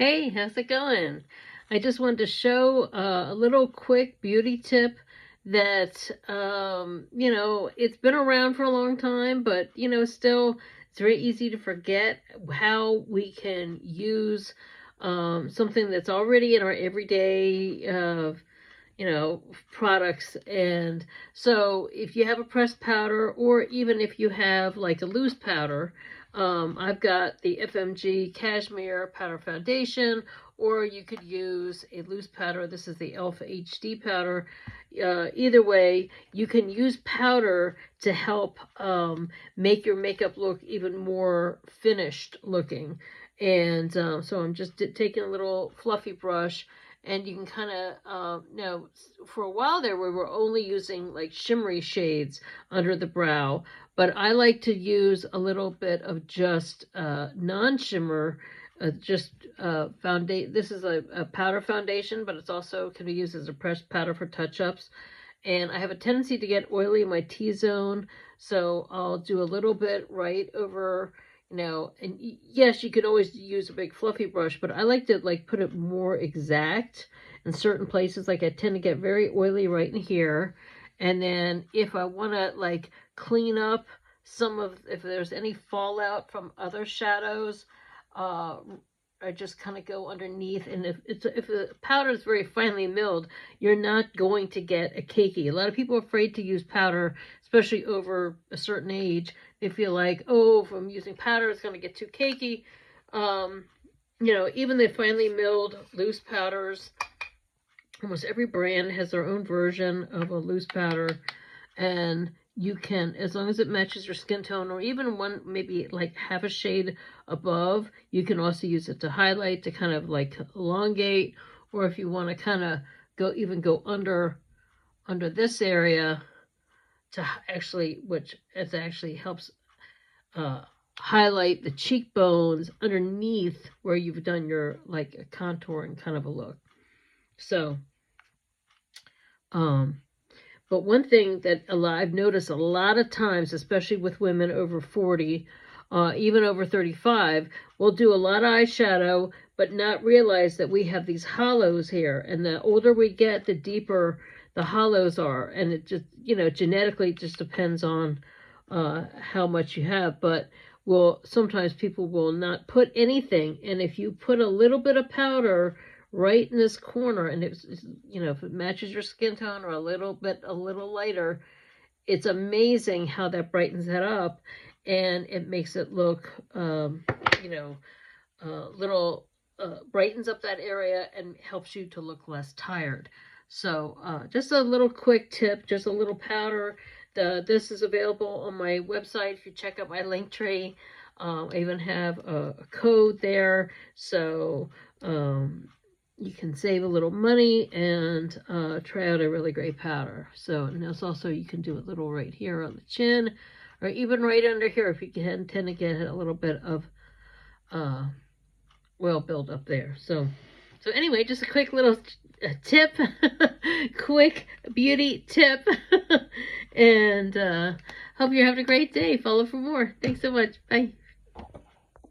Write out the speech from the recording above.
Hey, how's it going? I just wanted to show a little quick beauty tip that, it's been around for a long time, but, still, it's very easy to forget how we can use something that's already in our everyday, products. And so if you have a pressed powder, or even if you have like a loose powder, I've got the FMG Cashmere Powder Foundation, or you could use a loose powder. This is the Alpha HD powder. Either way, you can use powder to help make your makeup look even more finished looking. And so I'm just taking a little fluffy brush, and you can kind of, for a while there, we were only using like shimmery shades under the brow, but I like to use a little bit of just non-shimmer, foundation. This is a powder foundation, but it's also can be used as a pressed powder for touch-ups. And I have a tendency to get oily in my T-zone, so I'll do a little bit right over, and yes, you could always use a big fluffy brush, but I like to like put it more exact in certain places. Like I tend to get very oily right in here. And then if I want to like clean up if there's any fallout from other shadows, I just kind of go underneath. And if the powder is very finely milled, you're not going to get a cakey. A lot of people are afraid to use powder, especially over a certain age. They feel like, oh, if I'm using powder, it's going to get too cakey. Even the finely milled loose powders, almost every brand has their own version of a loose powder, and you can, as long as it matches your skin tone, or even one maybe like half a shade above, you can also use it to highlight, to kind of like elongate, or if you want to kind of go under this area to actually, which it actually helps highlight the cheekbones underneath where you've done your like a contouring kind of a look. So but one thing that I've noticed a lot of times, especially with women over 40, even over 35, we'll do a lot of eyeshadow, but not realize that we have these hollows here. And the older we get, the deeper the hollows are. And it just, genetically just depends on how much you have. But sometimes people will not put anything. And if you put a little bit of powder right in this corner, and it's, if it matches your skin tone, or a little lighter, it's amazing how that brightens that up, and it makes it look, brightens up that area and helps you to look less tired. So just a little quick tip, just a little powder. This is available on my website. If you check out my link tree, I even have a code there. So you can save a little money and try out a really great powder. So, and there's also, you can do a little right here on the chin, or even right under here if you tend to get a little bit of oil build up there. So anyway, just a quick little tip, quick beauty tip, and hope you're having a great day. Follow for more. Thanks so much. Bye.